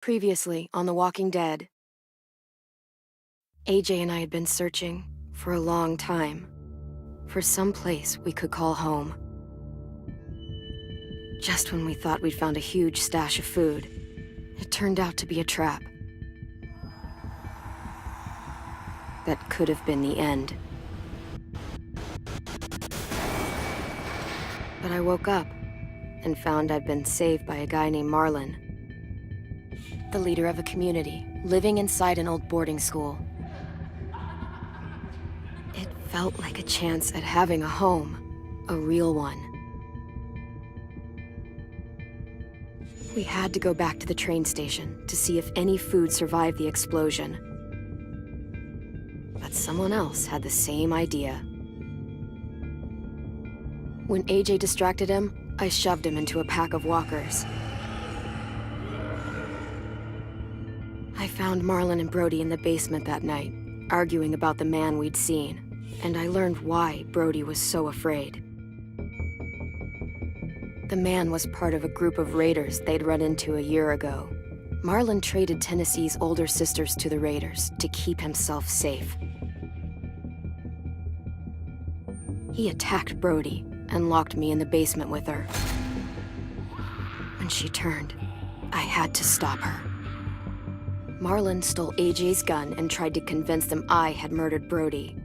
Previously on The Walking Dead, AJ and I had been searching for a long time for some place we could call home. Just when we thought we'd found a huge stash of food, it turned out to be a trap. That could have been the end. But I woke up and found I'd been saved by a guy named Marlon, the leader of a community living inside an old boarding school. It felt like a chance at having a home, a real one. We had to go back to the train station to see if any food survived the explosion. But someone else had the same idea. When AJ distracted him, I shoved him into a pack of walkers. I found Marlon and Brody in the basement that night, arguing about the man we'd seen, and I learned why Brody was so afraid. The man was part of a group of raiders they'd run into a year ago. Marlon traded Tennessee's older sisters to the raiders to keep himself safe. He attacked Brody and locked me in the basement with her. When she turned, I had to stop her. Marlon stole AJ's gun and tried to convince them I had murdered Brody.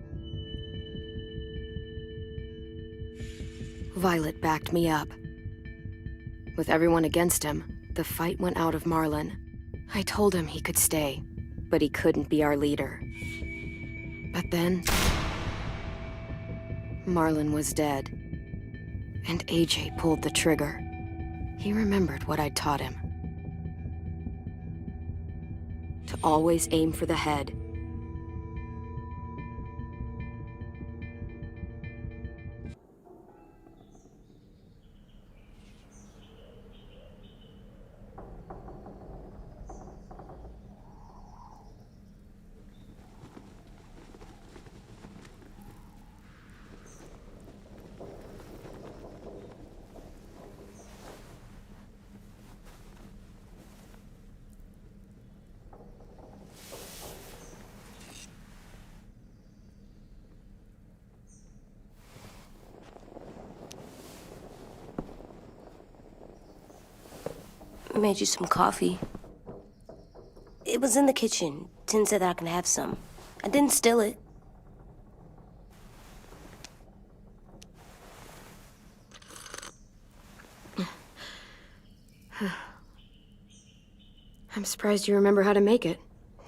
Violet backed me up. With everyone against him, the fight went out of Marlon. I told him he could stay, but he couldn't be our leader. But then, Marlon was dead, and AJ pulled the trigger. He remembered what I'd taught him. To always aim for the head. I made you some coffee. It was in the kitchen. Tin said that I can have some. I didn't steal it. I'm surprised you remember how to make it.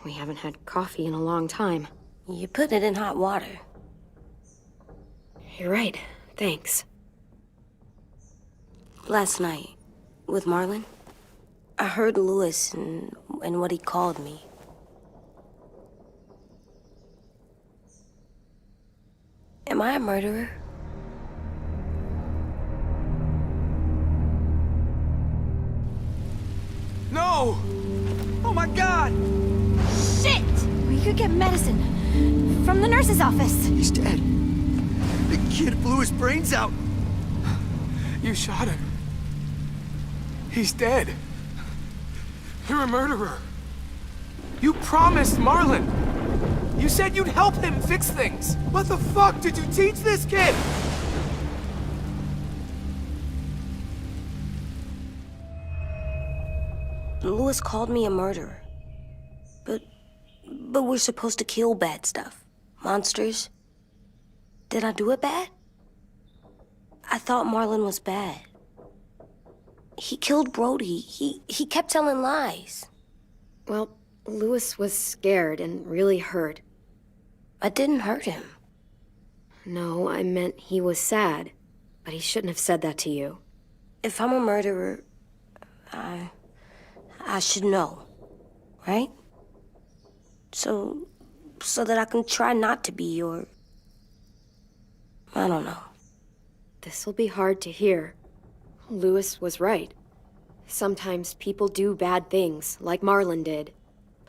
We haven't had coffee in a long time. You put it in hot water. You're right. Thanks. Last night, with Marlon, I heard Lewis and what he called me. Am I a murderer? No! Oh my God! Shit! We could get medicine from the nurse's office. He's dead. The kid blew his brains out. You shot him. He's dead. You're a murderer. You promised Marlon. You said you'd help him fix things. What the fuck did you teach this kid? Lewis called me a murderer. But we're supposed to kill bad stuff. Monsters. Did I do it bad? I thought Marlon was bad. He killed Brody. He kept telling lies. Well, Lewis was scared and really hurt. I didn't hurt him. No, I meant he was sad. But he shouldn't have said that to you. If I'm a murderer, I should know, right? So that I can try not to be your... I don't know. This'll be hard to hear. Lewis was right. Sometimes people do bad things, like Marlon did.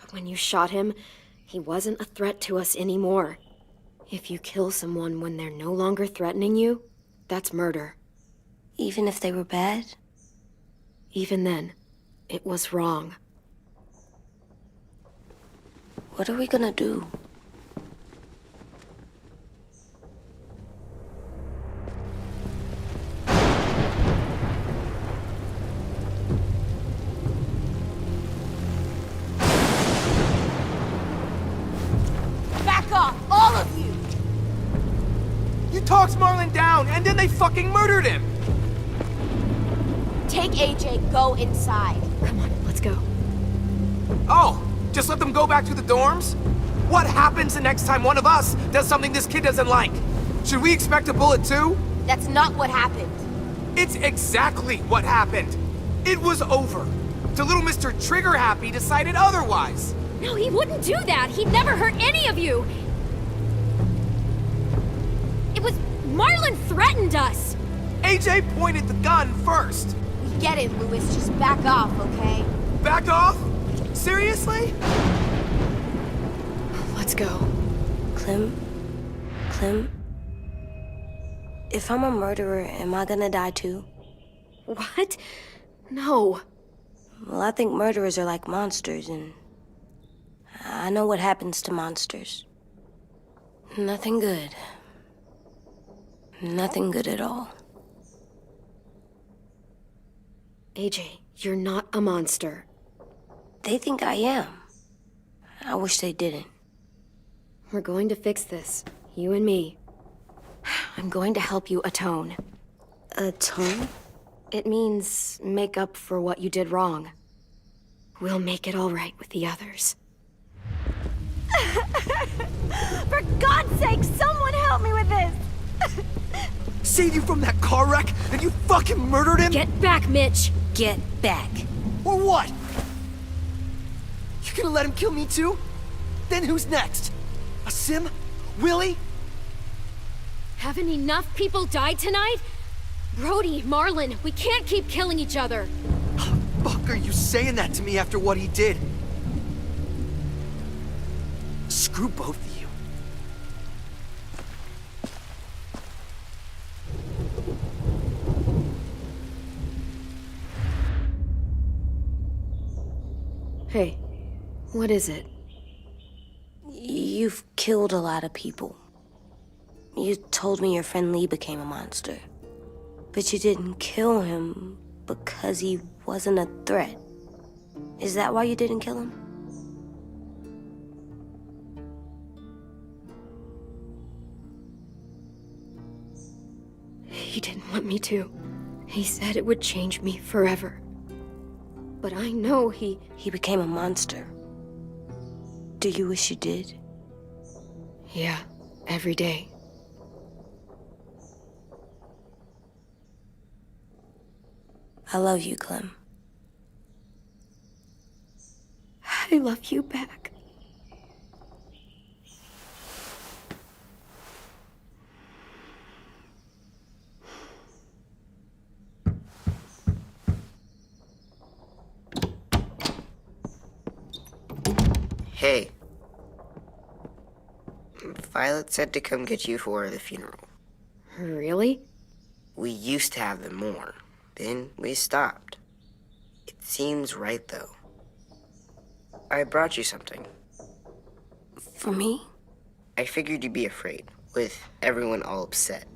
But when you shot him, he wasn't a threat to us anymore. If you kill someone when they're no longer threatening you, that's murder. Even if they were bad? Even then, it was wrong. What are we gonna do? Back off, all of you! You talked Marlon down, and then they fucking murdered him! Take AJ, go inside. Come on, let's go. Oh, just let them go back to the dorms? What happens the next time one of us does something this kid doesn't like? Should we expect a bullet too? That's not what happened. It's exactly what happened. It was over. The little Mr. Trigger Happy decided otherwise. No, he wouldn't do that. He'd never hurt any of you. It was... Marlon threatened us. AJ pointed the gun first. We get it, Louis. Just back off, okay? Back off? Seriously? Let's go. Clem? If I'm a murderer, am I gonna die too? What? No. Well, I think murderers are like monsters, and I know what happens to monsters. Nothing good. Nothing good at all. AJ, you're not a monster. They think I am. I wish they didn't. We're going to fix this. You and me. I'm going to help you atone. Atone? It means make up for what you did wrong. We'll make it all right with the others. For God's sake, someone help me with this! Saved you from that car wreck, and you fucking murdered him? Get back, Mitch! Get back. Or what? You gonna let him kill me too? Then who's next? A Sim? Willie? Haven't enough people died tonight? Brody, Marlon, we can't keep killing each other. Fuck are you saying that to me after what he did? Screw both of you. Hey, what is it? You've killed a lot of people. You told me your friend Lee became a monster. But you didn't kill him because he wasn't a threat. Is that why you didn't kill him? He didn't want me to. He said it would change me forever. But I know he became a monster. Do you wish you did? Yeah, every day. I love you, Clem. I love you back. Hey. Violet said to come get you for the funeral. Really? We used to have them more. Then we stopped. It seems right, though. I brought you something. For me? I figured you'd be afraid, with everyone all upset.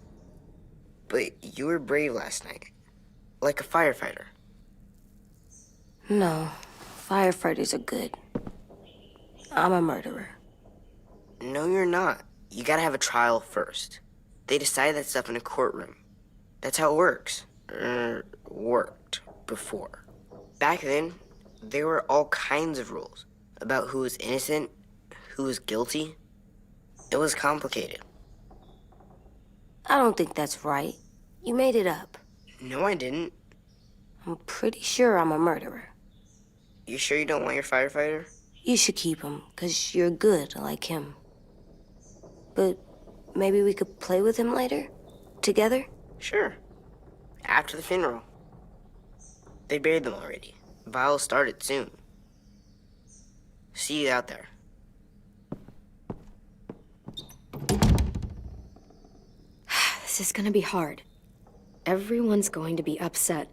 But you were brave last night. Like a firefighter. No. Firefighters are good. I'm a murderer. No, you're not. You gotta have a trial first. They decide that stuff in a courtroom. That's how it works. Worked before. Back then, there were all kinds of rules about who was innocent, who was guilty. It was complicated. I don't think that's right. You made it up. No, I didn't. I'm pretty sure I'm a murderer. You sure you don't want your firefighter? You should keep him, 'cause you're good like him. But maybe we could play with him later? Together? Sure. After the funeral. They buried them already. Vile started soon. See you out there. This is gonna be hard. Everyone's going to be upset.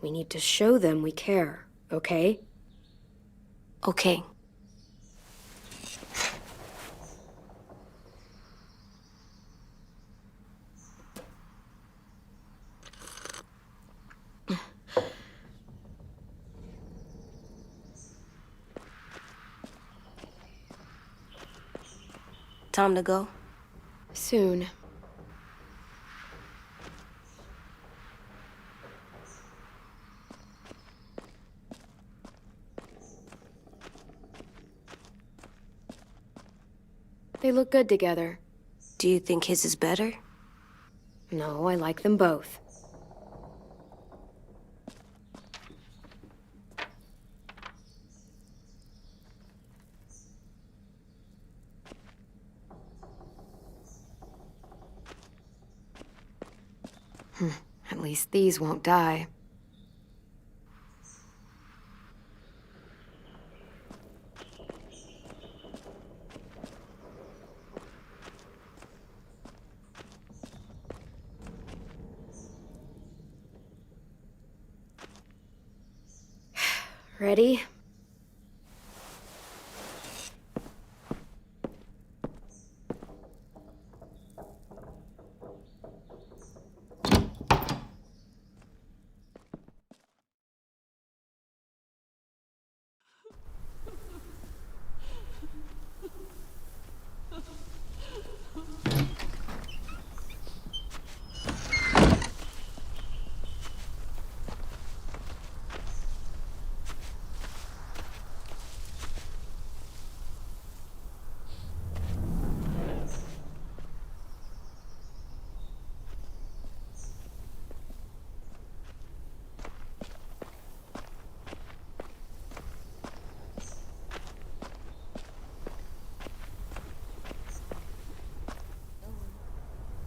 We need to show them we care, okay? Okay. Time to go? Soon. They look good together. Do you think his is better? No, I like them both. At least these won't die. Ready?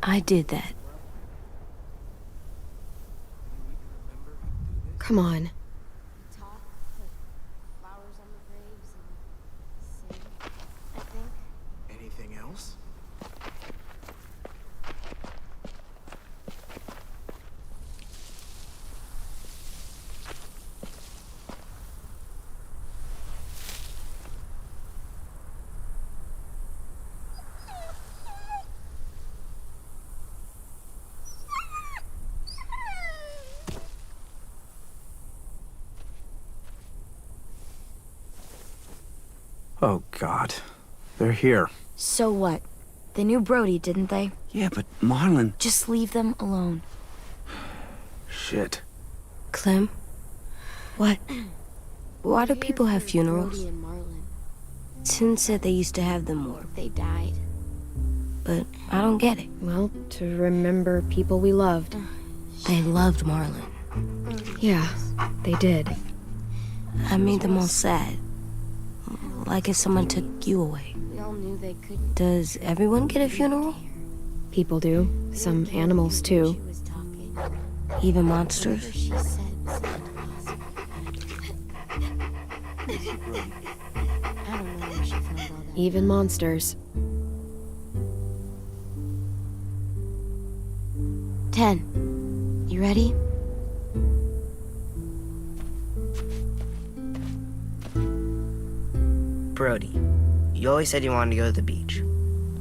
I did that. Come on. Talk, put flowers on the graves, and sing, I think. Anything else? Oh, God. They're here. So what? They knew Brody, didn't they? Yeah, but Marlon... Just leave them alone. Shit. Clem? What? Why do people have funerals? Brody and Marlon, Tin said they used to have them more, they died. but I don't get it. Well, to remember people we loved. They loved Marlon. Yeah, they did. I made them all sad. Like if someone took you away. We all knew they couldn't. Does everyone get a funeral? People do. Some animals, too. She was talking. Even monsters? Whatever she said was not possible. I don't know where she found all that. Even monsters. 10. You ready? Brody, you always said you wanted to go to the beach.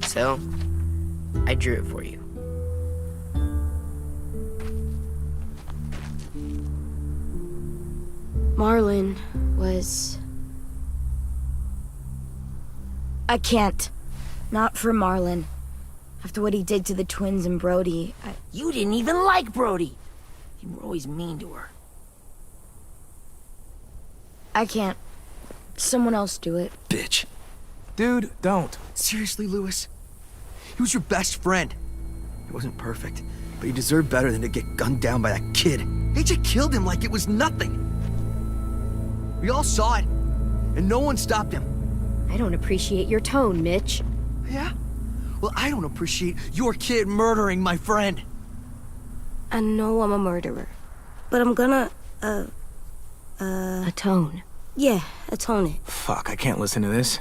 So, I drew it for you. Marlon was... I can't. Not for Marlon. After what he did to the twins and Brody, You didn't even like Brody. You were always mean to her. I can't. Someone else do it. Bitch. Dude, don't. Seriously, Lewis? He was your best friend. He wasn't perfect, but he deserved better than to get gunned down by that kid. AJ killed him like it was nothing. We all saw it, and no one stopped him. I don't appreciate your tone, Mitch. Yeah? Well, I don't appreciate your kid murdering my friend. I know I'm a murderer. But I'm gonna, Atone. yeah, atone it. Fuck, I can't listen to this.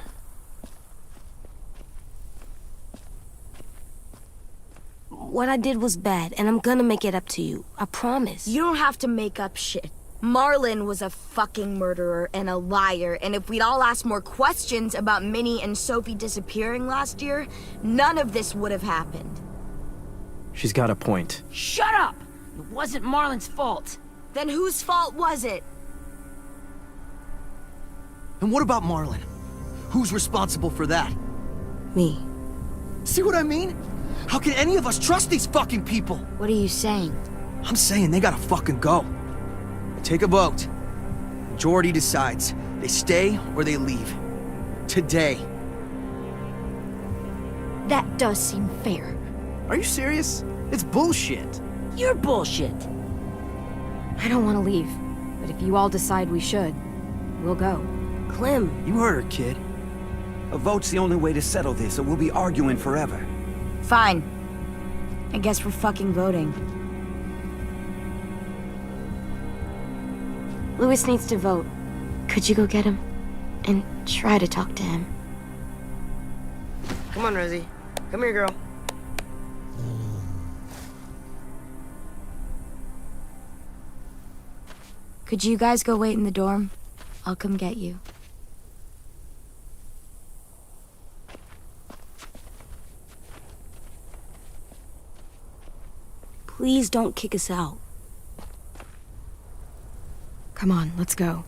What I did was bad, and I'm gonna make it up to you. I promise. You don't have to make up shit. Marlon was a fucking murderer and a liar, and if we'd all asked more questions about Minnie and Sophie disappearing last year, none of this would have happened. She's got a point. Shut up! It wasn't Marlon's fault. Then whose fault was it? And what about Marlon? Who's responsible for that? Me. See what I mean? How can any of us trust these fucking people? What are you saying? I'm saying they gotta fucking go. Take a vote. Majority decides. They stay or they leave. Today. That does seem fair. Are you serious? It's bullshit. You're bullshit. I don't want to leave, but if you all decide we should, we'll go. Clem, You heard her, kid. A vote's the only way to settle this, or we'll be arguing forever. Fine. I guess we're fucking voting. Louis needs to vote. Could you go get him? And try to talk to him. Come on, Rosie. Come here, girl. Could you guys go wait in the dorm? I'll come get you. please don't kick us out. Come on, let's go.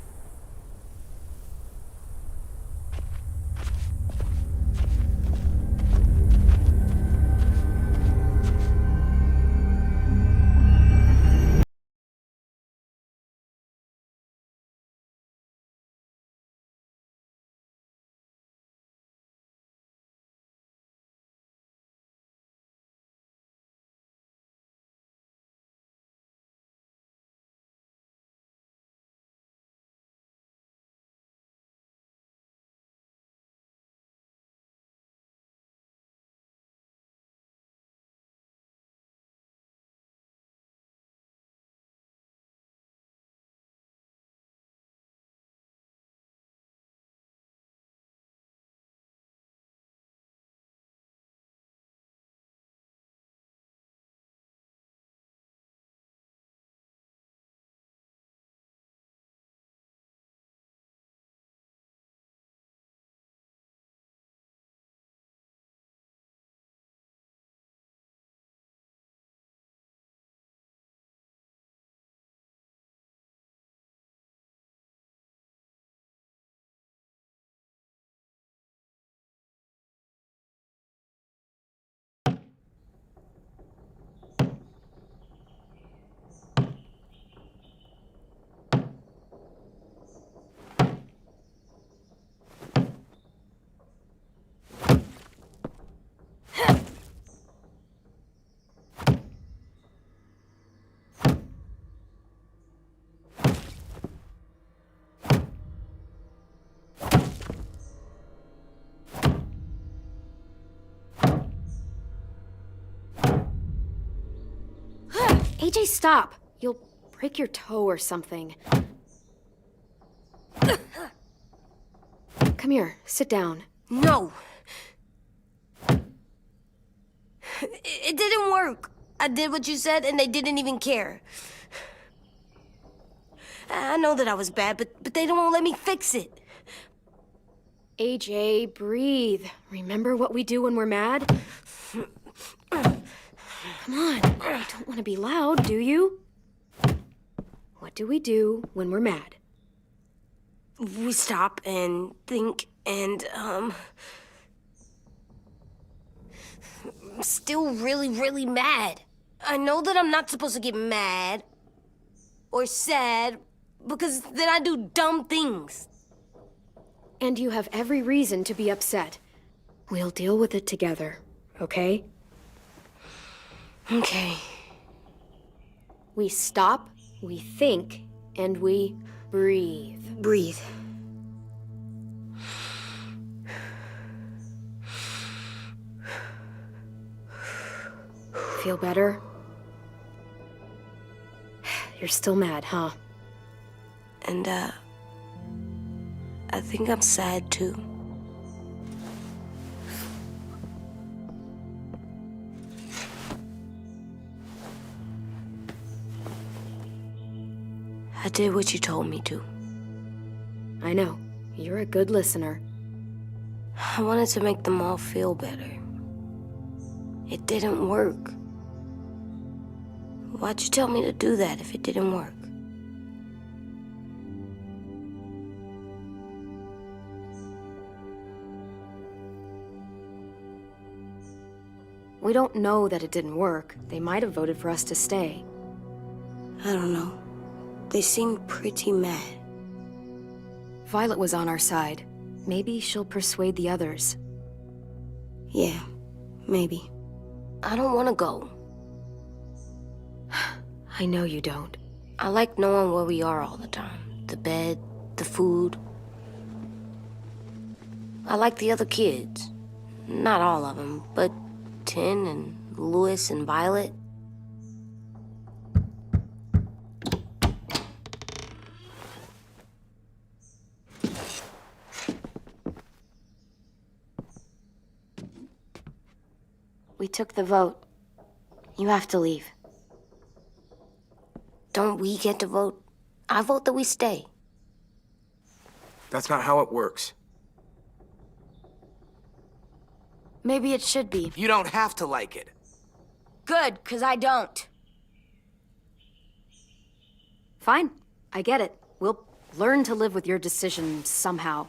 AJ, stop! You'll break your toe or something. Come here, sit down. No. It didn't work. I did what you said and they didn't even care. I know that I was bad, but they don't let me fix it. AJ, breathe. Remember what we do when we're mad? Come on, you don't want to be loud, do you? What do we do when we're mad? We stop and think and, I'm still really, really mad. I know that I'm not supposed to get mad or sad because then I do dumb things. And you have every reason to be upset. We'll deal with it together, okay? Okay. We stop, we think, and we breathe. Breathe. Feel better? You're still mad, huh? And, I think I'm sad too. I did what you told me to. I know. You're a good listener. I wanted to make them all feel better. It didn't work. Why'd you tell me to do that if it didn't work? We don't know that it didn't work. They might have voted for us to stay. I don't know. They seem pretty mad. Violet was on our side. Maybe she'll persuade the others. Yeah, maybe. I don't want to go. I know you don't. I like knowing where we are all the time. The bed, the food. I like the other kids. Not all of them, but Tin and Louis and Violet. We took the vote. You have to leave. Don't we get to vote? I vote that we stay. That's not how it works. Maybe it should be. You don't have to like it. Good, 'cause I don't. Fine. I get it. We'll learn to live with your decision somehow.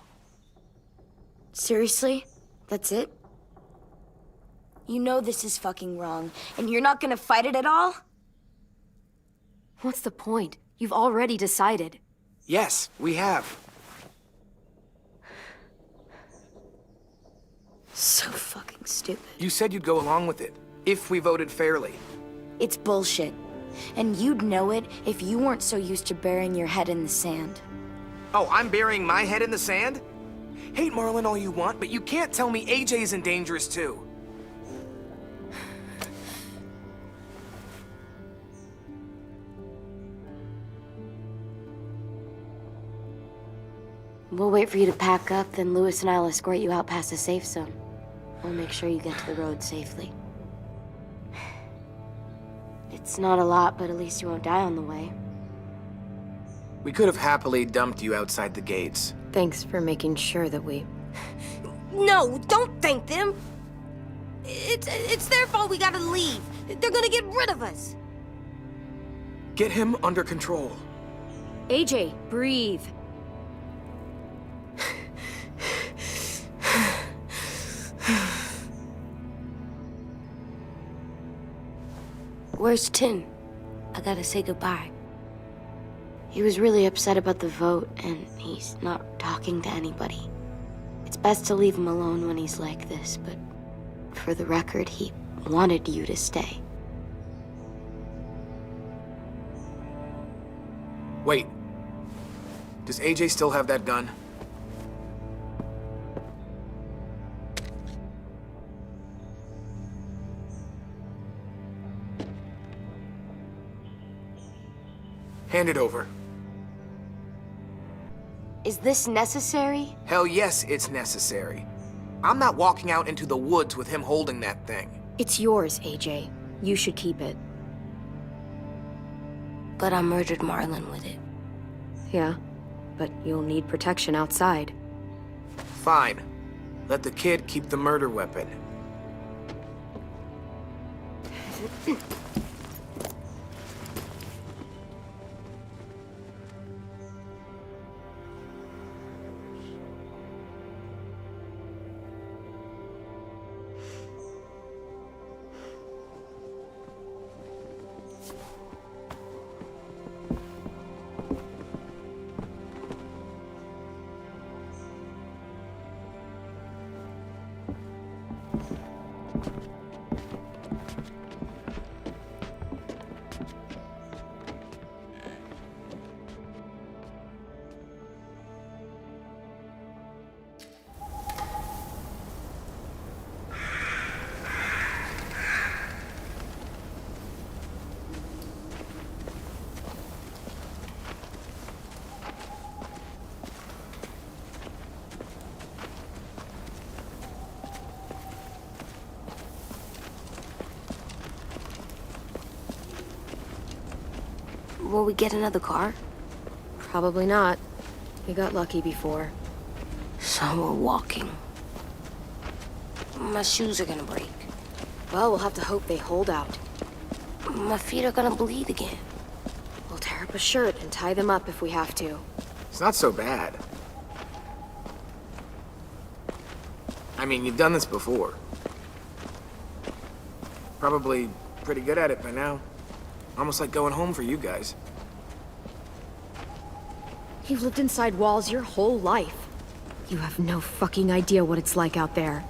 Seriously? That's it? You know this is fucking wrong, and you're not gonna fight it at all? What's the point? You've already decided. Yes, we have. So fucking stupid. You said you'd go along with it, if we voted fairly. It's bullshit. And you'd know it if you weren't so used to burying your head in the sand. Oh, I'm burying my head in the sand? Hate Marlin all you want, but you can't tell me AJ's in dangerous too. We'll wait for you to pack up, then Louis and I'll escort you out past the safe zone. We'll make sure you get to the road safely. It's not a lot, but at least you won't die on the way. We could have happily dumped you outside the gates. Thanks for making sure that we... No, don't thank them! It's their fault we gotta leave. They're gonna get rid of us. Get him under control. AJ, breathe. Where's Tin? I gotta say goodbye. He was really upset about the vote, and he's not talking to anybody. It's best to leave him alone when he's like this, but for the record, he wanted you to stay. Wait. Does AJ still have that gun? Hand it over. Is this necessary? Hell yes, it's necessary. I'm not walking out into the woods with him holding that thing. It's yours, AJ. You should keep it. But I murdered Marlin with it. Yeah, but you'll need protection outside. Fine. Let the kid keep the murder weapon. Will we get another car? Probably not. We got lucky before. So we're walking. My shoes are gonna break. Well, we'll have to hope they hold out. My feet are gonna bleed again. We'll tear up a shirt and tie them up if we have to. It's not so bad. I mean, you've done this before. Probably pretty good at it by now. Almost like going home for you guys. You've lived inside walls your whole life. You have no fucking idea what it's like out there.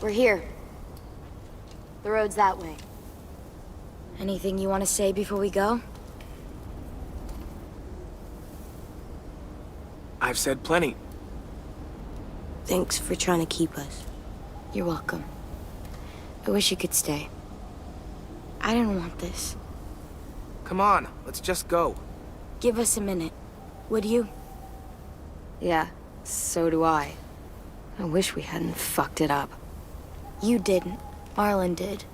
We're here. The road's that way. Anything you want to say before we go? I've said plenty. Thanks for trying to keep us. You're welcome. I wish you could stay. I didn't want this. Come on, let's just go. Give us a minute, would you? Yeah, so do I. I wish we hadn't fucked it up. You didn't. Marlon did.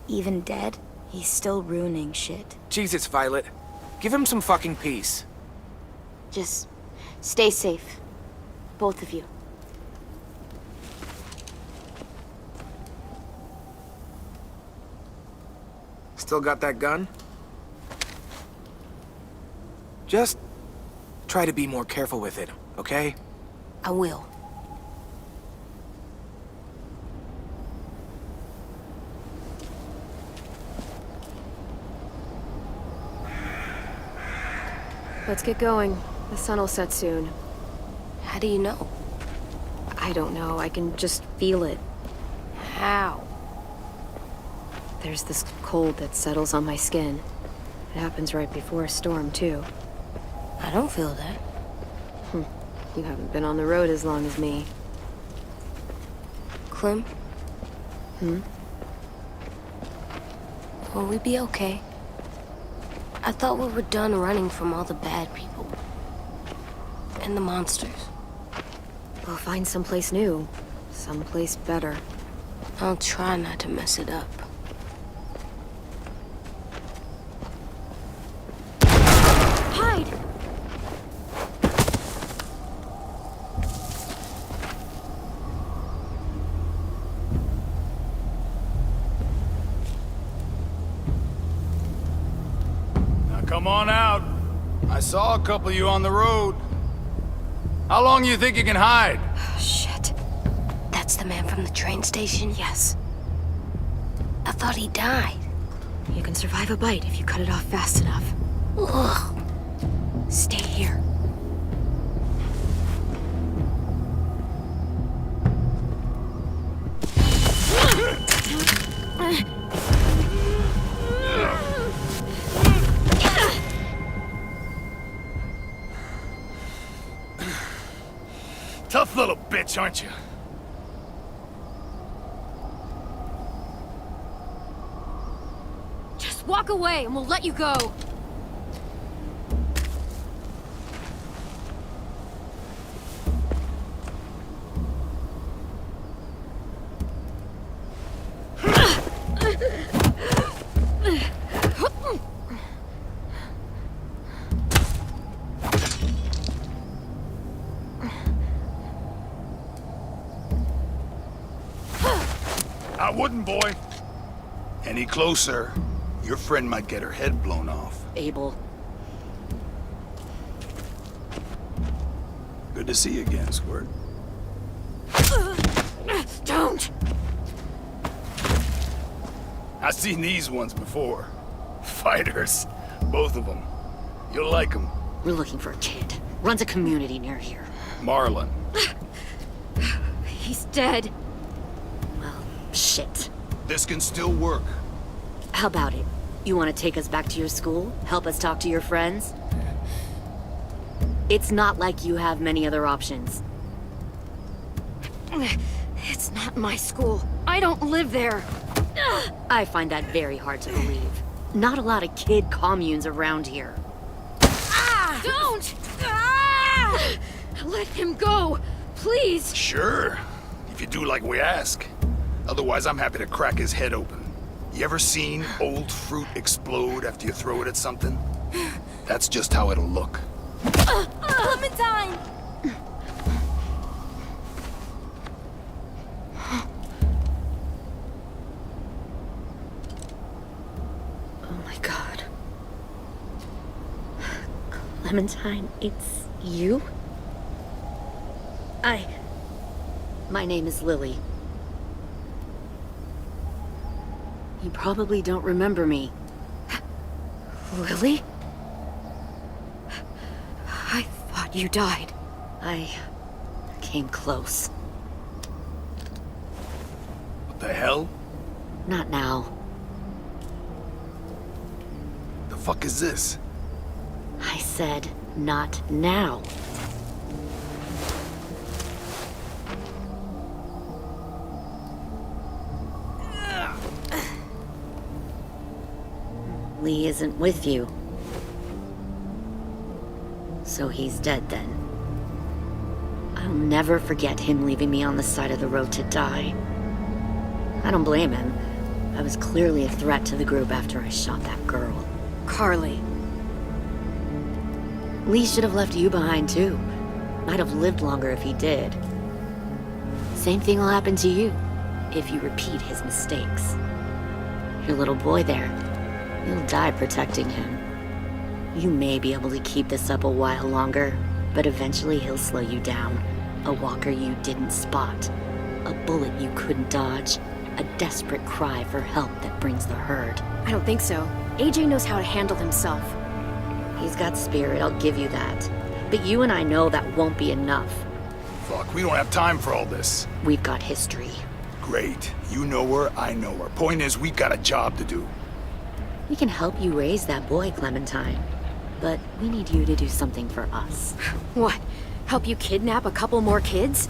Even dead, he's still ruining shit. Jesus, Violet. Give him some fucking peace. Just stay safe. Both of you. Still got that gun? Just try to be more careful with it, okay? I will. Let's get going. The sun will set soon. How do you know? I don't know, I can just feel it. How? There's this cold that settles on my skin. It happens right before a storm, too. I don't feel that. You haven't been on the road as long as me. Clem? Will we be okay? I thought we were done running from all the bad people. And the monsters. We'll find someplace new. Someplace better. I'll try not to mess it up. Hide! Now come on out. I saw a couple of you on the road. How long do you think you can hide? Shit. That's the man from the train station? Yes. I thought he died. You can survive a bite if you cut it off fast enough. Ugh. Stay here. Tough little bitch, aren't you? Just walk away and we'll let you go. I wouldn't, boy. Any closer, your friend might get her head blown off. Abel. Good to see you again, Squirt. Don't! I've seen these ones before. Fighters. Both of them. You'll like them. We're looking for a kid. Runs a community near here. Marlon. He's dead. Well, shit. This can still work. How about it? You want to take us back to your school? Help us talk to your friends? It's not like you have many other options. It's not my school. I don't live there. I find that very hard to believe. Not a lot of kid communes around here. Don't! Let him go, please. Sure. If you do like we ask. Otherwise, I'm happy to crack his head open. You ever seen old fruit explode after you throw it at something? That's just how it'll look. Clementine! Oh my god. Clementine, it's you? My name is Lily. You probably don't remember me. Lily? I thought you died. I came close. What the hell? Not now. The fuck is this? I said, not now. Lee isn't with you. So he's dead then. I'll never forget him leaving me on the side of the road to die. I don't blame him. I was clearly a threat to the group after I shot that girl. Carly. Lee should have left you behind too. Might have lived longer if he did. Same thing will happen to you if you repeat his mistakes. Your little boy there, you'll die protecting him. You may be able to keep this up a while longer, but eventually he'll slow you down. A walker you didn't spot. A bullet you couldn't dodge. A desperate cry for help that brings the herd. I don't think so. AJ knows how to handle himself. He's got spirit, I'll give you that. But you and I know that won't be enough. Fuck, we don't have time for all this. We've got history. Great. You know her, I know her. Point is, we've got a job to do. We can help you raise that boy, Clementine. But we need you to do something for us. What? Help you kidnap a couple more kids?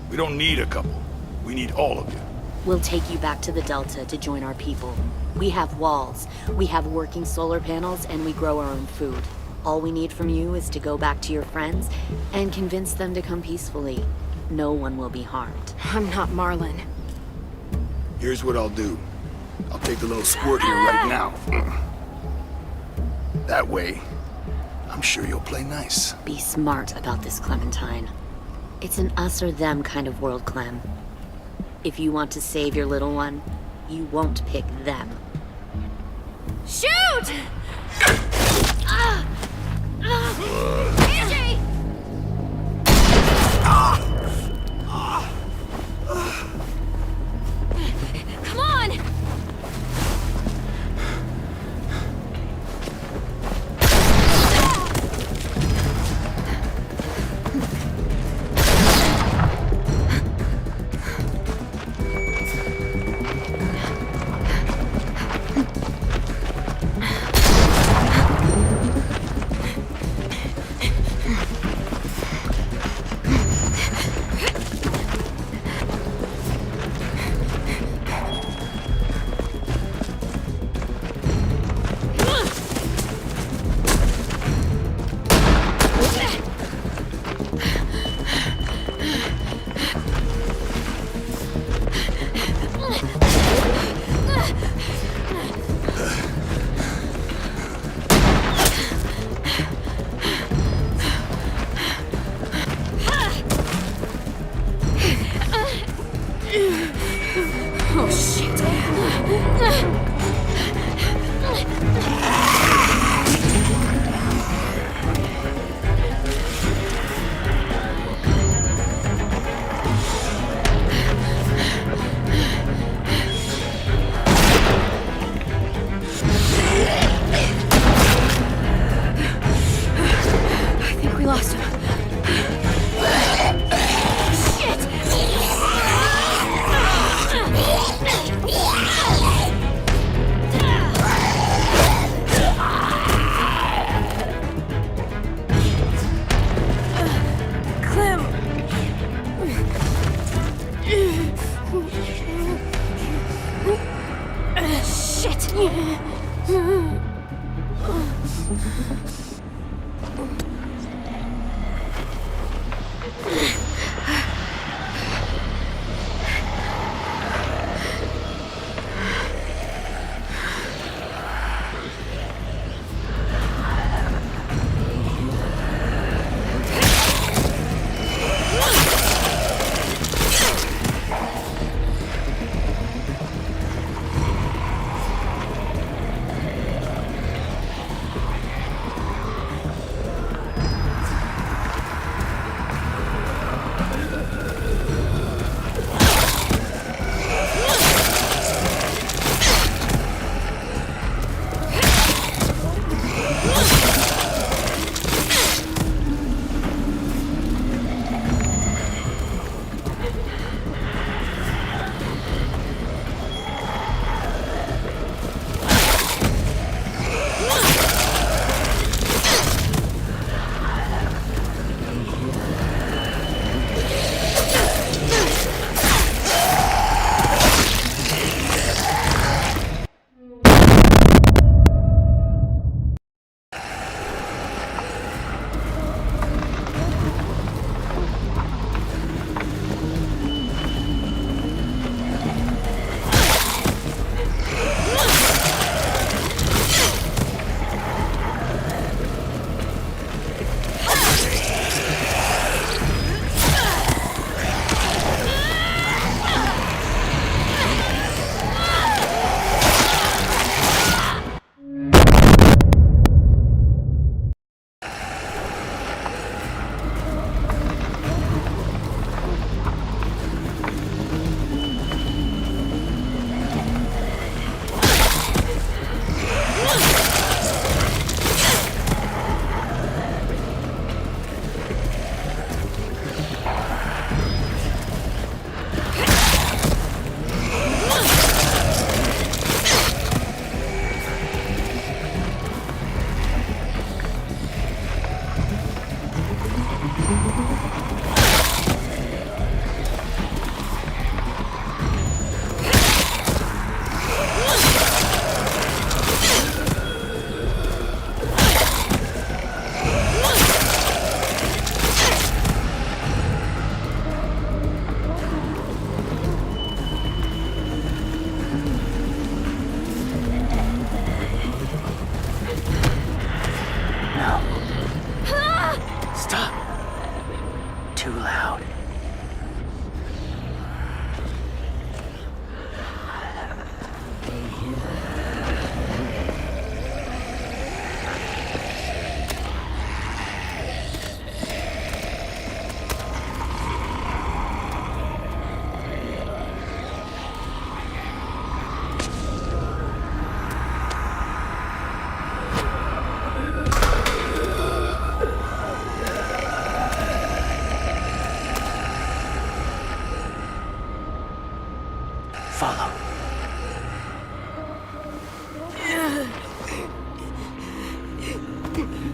We don't need a couple. We need all of you. We'll take you back to the Delta to join our people. We have walls, we have working solar panels, and we grow our own food. All we need from you is to go back to your friends and convince them to come peacefully. No one will be harmed. I'm not Marlon. Here's what I'll do. I'll take the little squirt here right now. That way, I'm sure you'll play nice. Be smart about this, Clementine. It's an us or them kind of world, Clem. If you want to save your little one, you won't pick them. Shoot! AJ! Come on!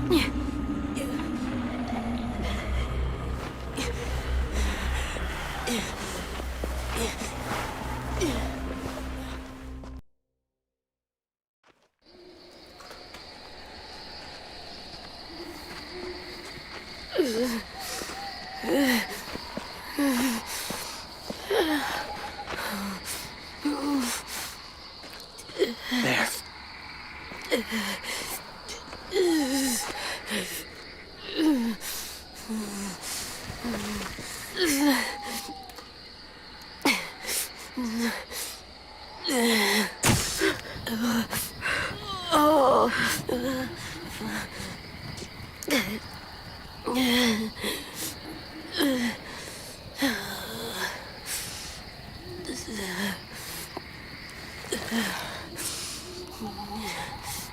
There.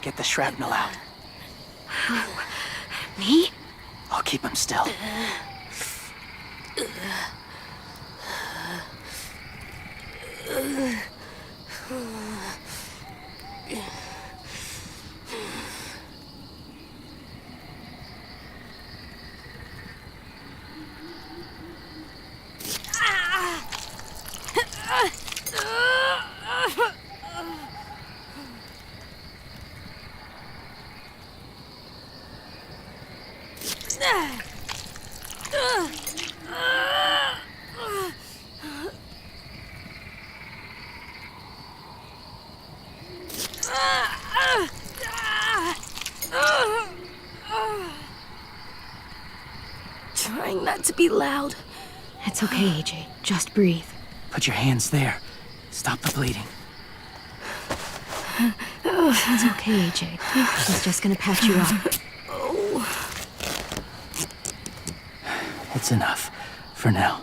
Get the shrapnel out. Me? I'll keep him still. Trying not to be loud. It's okay, AJ. Just breathe. Put your hands there. Stop the bleeding. It's okay, AJ. She's just gonna patch you up. It's enough. For now.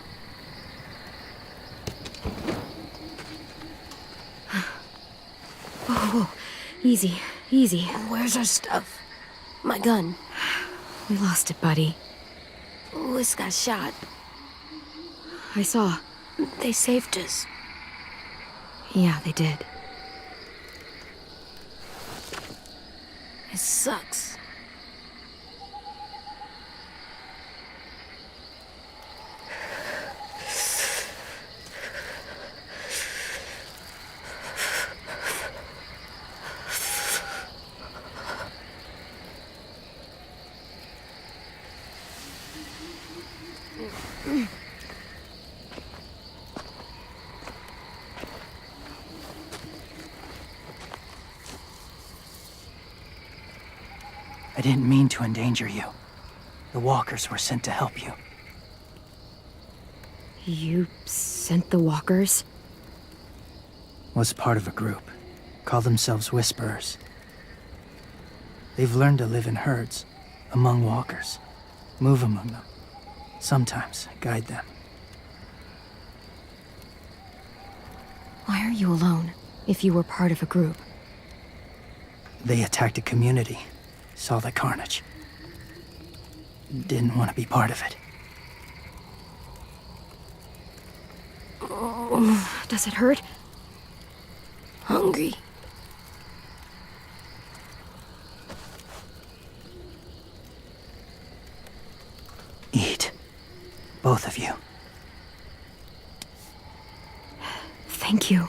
Whoa. Easy. Easy. Where's our stuff? My gun. We lost it, buddy. Lewis got shot. I saw. They saved us. Yeah, they did. It sucks. I didn't mean to endanger you. The walkers were sent to help you. You sent the walkers? Was part of a group. Call themselves Whisperers. They've learned to live in herds, among walkers. Move among them. Sometimes guide them. Why are you alone, if you were part of a group? They attacked a community. Saw the carnage. Didn't want to be part of it. Does it hurt? Hungry. Eat. Both of you. Thank you.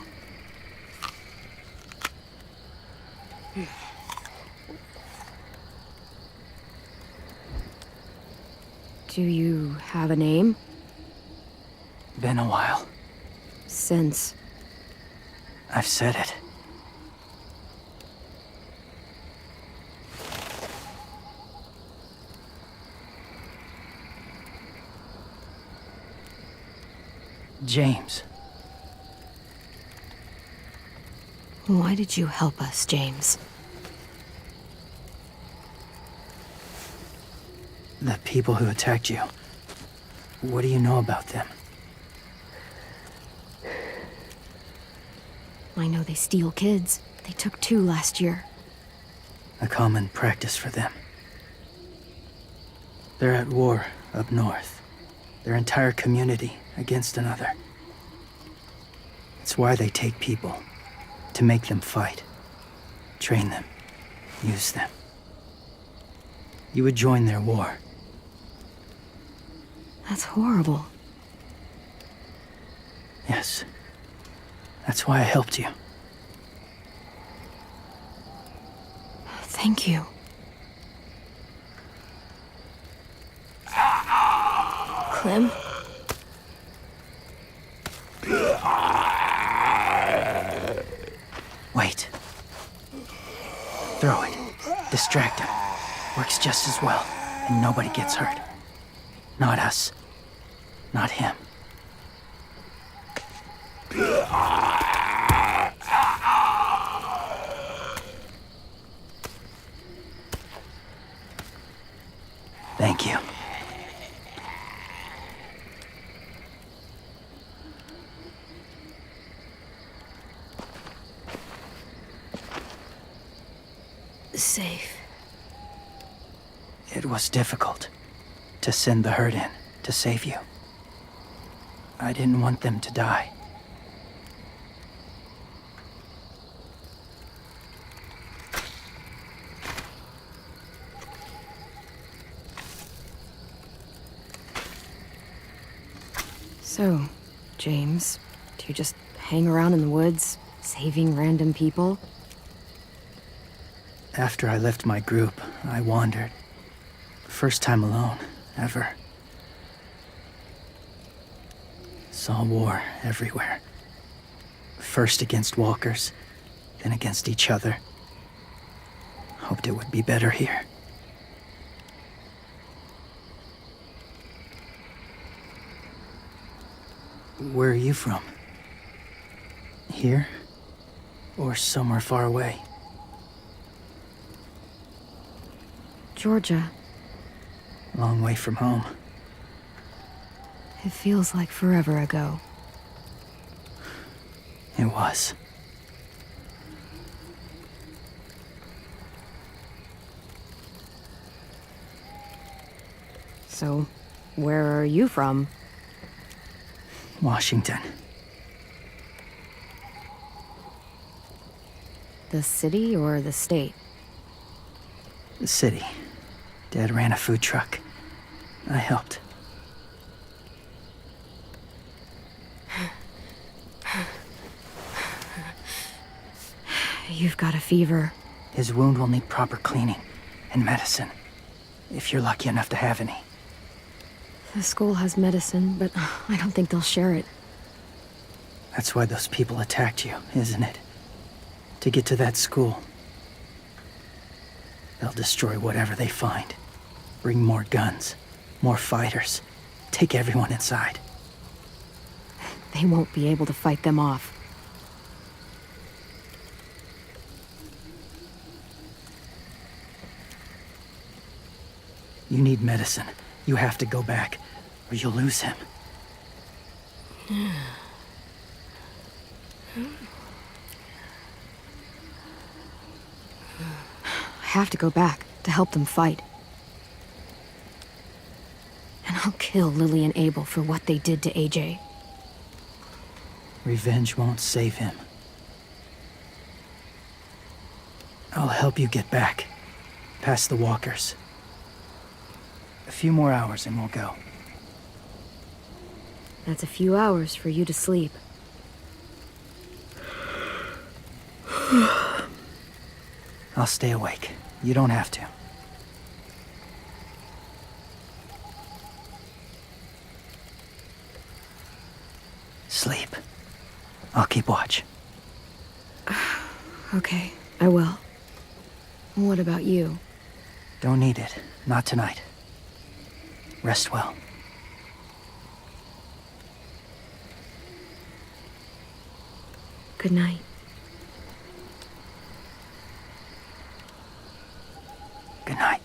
Do you have a name? Been a while. Since... I've said it. James. Why did you help us, James? The people who attacked you. What do you know about them? I know they steal kids. They took 2 last year. A common practice for them. They're at war up north. Their entire community against another. It's why they take people. To make them fight. Train them. Use them. you would join their war. That's horrible. Yes. That's why I helped you. Thank you. Clem? Wait. Throw it. Distract him. Works just as well, and nobody gets hurt. Not us. Not him. Thank you. Safe. It was difficult to send the herd in to save you. I didn't want them to die. So, James, do you just hang around in the woods, saving random people? After I left my group, I wandered. First time alone, ever. Saw war everywhere. First against walkers, then against each other. Hoped it would be better here. Where are you from? Here? Or somewhere far away? Georgia. Long way from home. It feels like forever ago. It was. So, where are you from? Washington. The city or the state? The city. Dad ran a food truck. I helped. You've got a fever. His wound will need proper cleaning and medicine, if you're lucky enough to have any. The school has medicine, but I don't think they'll share it. That's why those people attacked you, isn't it? To get to that school. They'll destroy whatever they find. Bring more guns, more fighters. Take everyone inside. They won't be able to fight them off. You need medicine. You have to go back, or you'll lose him. I have to go back to help them fight. And I'll kill Lily and Abel for what they did to AJ. Revenge won't save him. I'll help you get back, past the walkers. A few more hours and we'll go. That's a few hours for you to sleep. I'll stay awake. You don't have to. Sleep. I'll keep watch. Okay, I will. What about you? Don't need it. Not tonight. Rest well. Good night. Good night.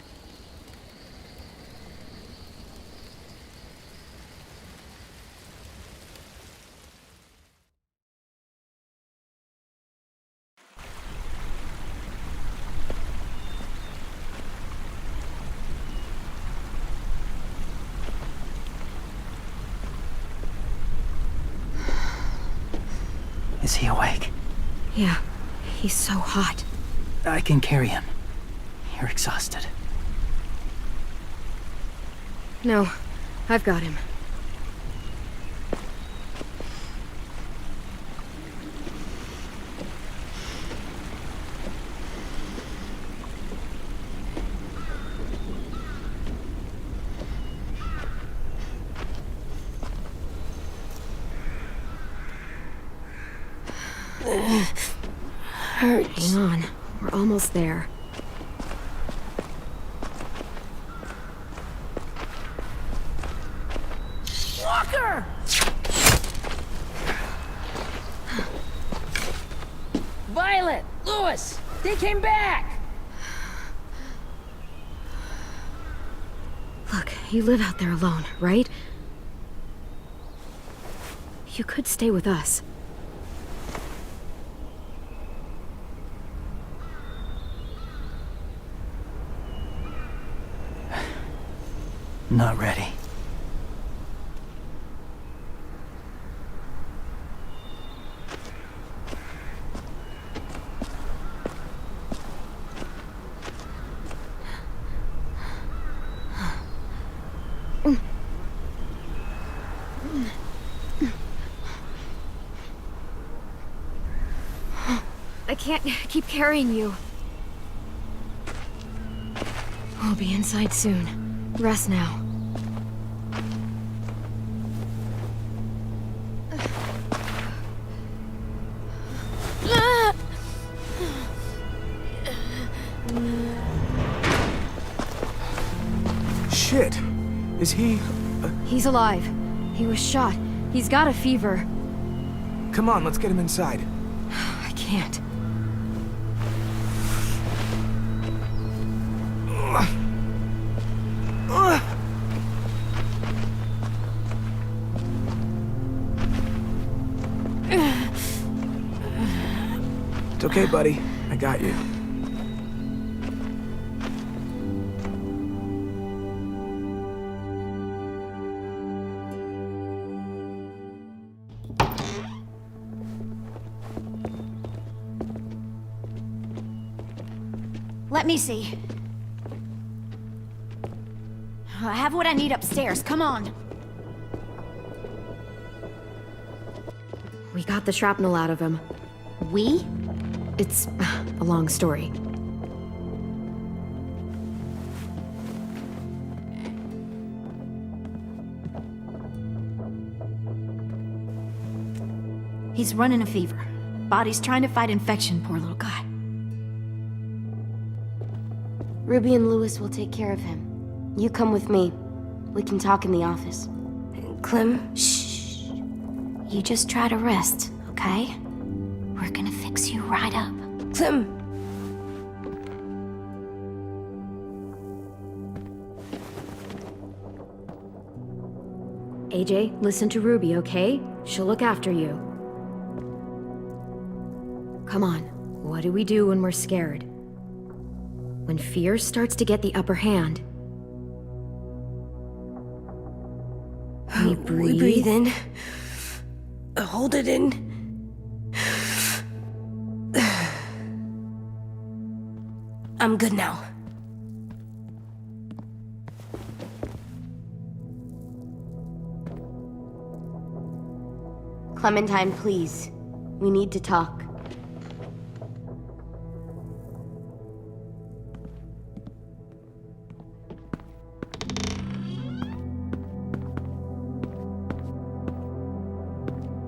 Is he awake? Yeah, he's so hot. I can carry him. You're exhausted. No, I've got him. Hurts. Hang on, we're almost there. Walker! Violet! Lewis! They came back! Look, you live out there alone, right? You could stay with us. Not ready. I can't keep carrying you. I'll be inside soon. Rest now. Shit. Is he... He's alive. He was shot. He's got a fever. Come on, let's get him inside. I can't. It's okay, buddy. I got you. Let me see. I have what I need upstairs. Come on. We got the shrapnel out of him. We? It's a long story. He's running a fever. Body's trying to fight infection, poor little guy. Ruby and Lewis will take care of him. You come with me. We can talk in the office. Clem? Shh. You just try to rest, okay? We're gonna fix you right up. Clem! AJ, listen to Ruby, okay? She'll look after you. Come on, what do we do when we're scared? When fear starts to get the upper hand, we breathe. We breathe in. Hold it in. I'm good now. Clementine, please. We need to talk.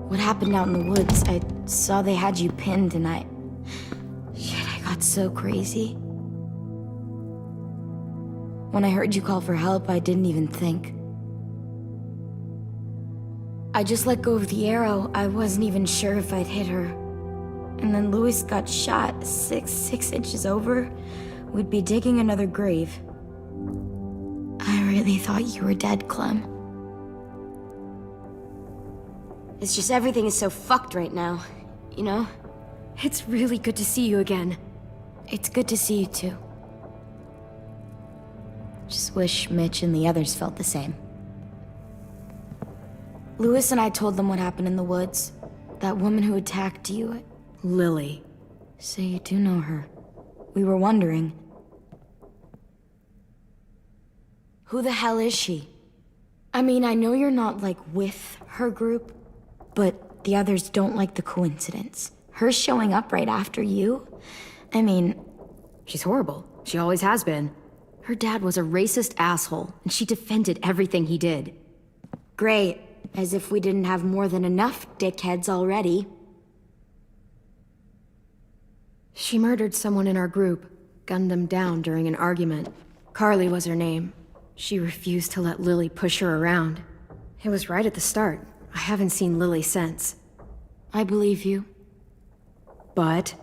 What happened out in the woods? I saw they had you pinned and I got so crazy. When I heard you call for help, I didn't even think. I just let go of the arrow. I wasn't even sure if I'd hit her. And then Lewis got shot six inches over. We'd be digging another grave. I really thought you were dead, Clem. It's just everything is so fucked right now, you know? It's really good to see you again. It's good to see you too. Just wish Mitch and the others felt the same. Lewis and I told them what happened in the woods. That woman who attacked you. Lily. So you do know her. We were wondering. Who the hell is she? I mean, I know you're not, like, with her group, but the others don't like the coincidence. Her showing up right after you? I mean... She's horrible. She always has been. Her dad was a racist asshole, and she defended everything he did. Great. As if we didn't have more than enough dickheads already. She murdered someone in our group, gunned them down during an argument. Carly was her name. She refused to let Lily push her around. It was right at the start. I haven't seen Lily since. I believe you. But?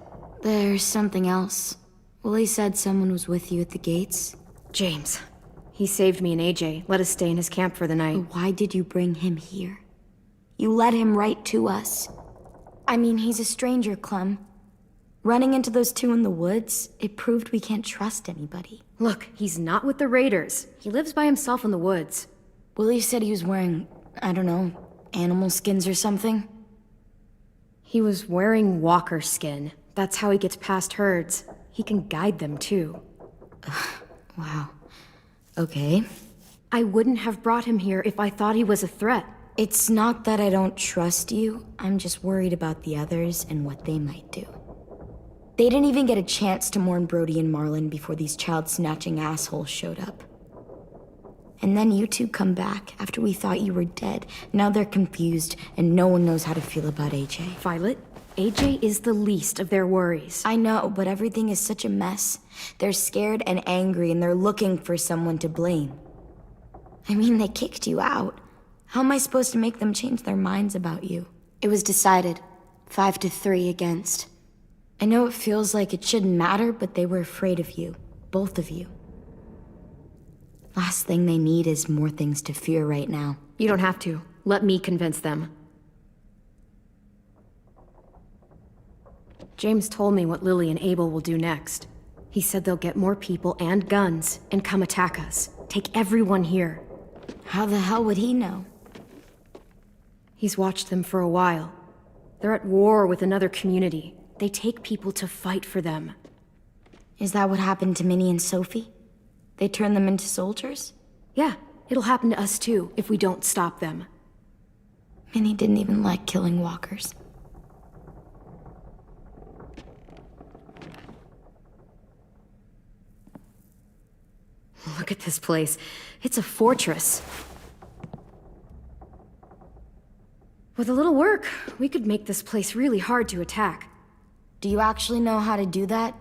There's something else. Willie said someone was with you at the gates. James. He saved me and AJ, let us stay in his camp for the night. But why did you bring him here? You led him right to us. I mean, he's a stranger, Clem. Running into those two in the woods, it proved we can't trust anybody. Look, he's not with the Raiders. He lives by himself in the woods. Willie said he was wearing, I don't know, animal skins or something. He was wearing walker skin. That's how he gets past herds. He can guide them, too. Wow. Okay. I wouldn't have brought him here if I thought he was a threat. It's not that I don't trust you. I'm just worried about the others and what they might do. They didn't even get a chance to mourn Brody and Marlon before these child-snatching assholes showed up. And then you two come back after we thought you were dead. Now they're confused, and no one knows how to feel about AJ. Violet, AJ is the least of their worries. I know, but everything is such a mess. They're scared and angry, and they're looking for someone to blame. I mean, they kicked you out. How am I supposed to make them change their minds about you? It was decided. 5-3 against. I know it feels like it shouldn't matter, but they were afraid of you. Both of you. Last thing they need is more things to fear right now. You don't have to. Let me convince them. James told me what Lily and Abel will do next. He said they'll get more people and guns and come attack us. Take everyone here. How the hell would he know? He's watched them for a while. They're at war with another community. They take people to fight for them. Is that what happened to Minnie and Sophie? They turned them into soldiers? Yeah, it'll happen to us too if we don't stop them. Minnie didn't even like killing walkers. Look at this place. It's a fortress. With a little work, we could make this place really hard to attack. Do you actually know how to do that?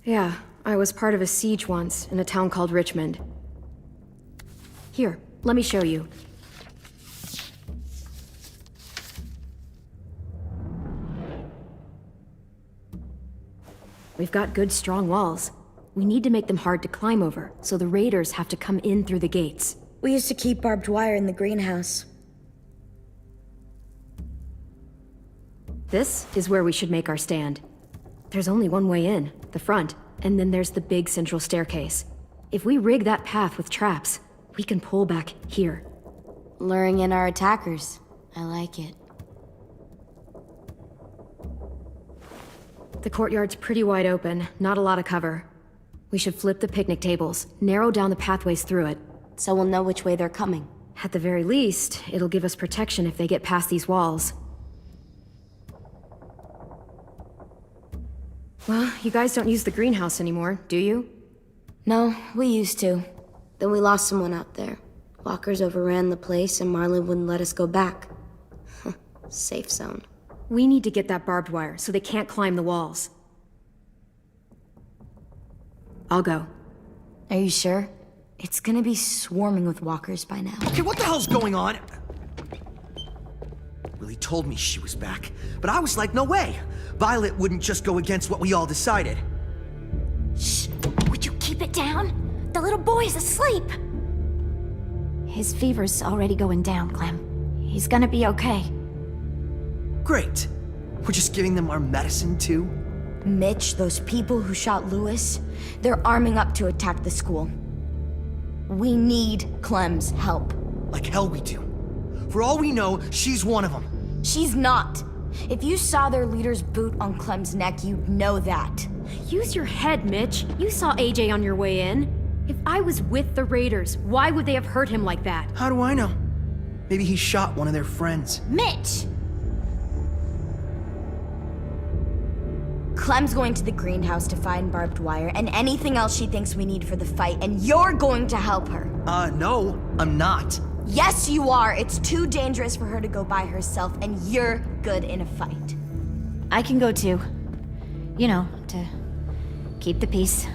Yeah, I was part of a siege once in a town called Richmond. Here, let me show you. We've got good, strong walls. We need to make them hard to climb over, so the raiders have to come in through the gates. We used to keep barbed wire in the greenhouse. This is where we should make our stand. There's only one way in, the front, and then there's the big central staircase. If we rig that path with traps, we can pull back here. Luring in our attackers. I like it. The courtyard's pretty wide open, not a lot of cover. We should flip the picnic tables, narrow down the pathways through it. So we'll know which way they're coming. At the very least, it'll give us protection if they get past these walls. Well, you guys don't use the greenhouse anymore, do you? No, we used to. Then we lost someone out there. Walkers overran the place and Marlon wouldn't let us go back. Safe zone. We need to get that barbed wire so they can't climb the walls. I'll go. Are you sure? It's gonna be swarming with walkers by now. Okay, what the hell's going on? Willie told me she was back, but I was like, no way. Violet wouldn't just go against what we all decided. Shh! Would you keep it down? The little boy's asleep! His fever's already going down, Clem. He's gonna be okay. Great. We're just giving them our medicine, too? Mitch, those people who shot Lewis, they're arming up to attack the school. We need Clem's help. Like hell we do. For all we know, she's one of them. She's not. If you saw their leader's boot on Clem's neck, you'd know that. Use your head, Mitch. You saw AJ on your way in. If I was with the Raiders, why would they have hurt him like that? How do I know? Maybe he shot one of their friends. Mitch! Clem's going to the greenhouse to find barbed wire and anything else she thinks we need for the fight, and you're going to help her. No, I'm not. Yes, you are. It's too dangerous for her to go by herself, and you're good in a fight. I can go too. You know, to keep the peace.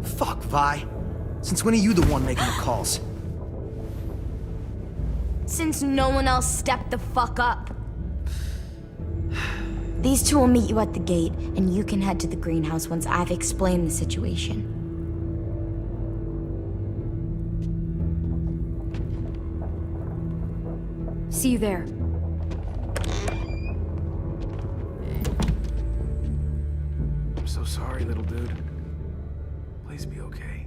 Fuck, Vi. Since when are you the one making the calls? Since no one else stepped the fuck up. These two will meet you at the gate, and you can head to the greenhouse once I've explained the situation. See you there. I'm so sorry, little dude. Please be okay.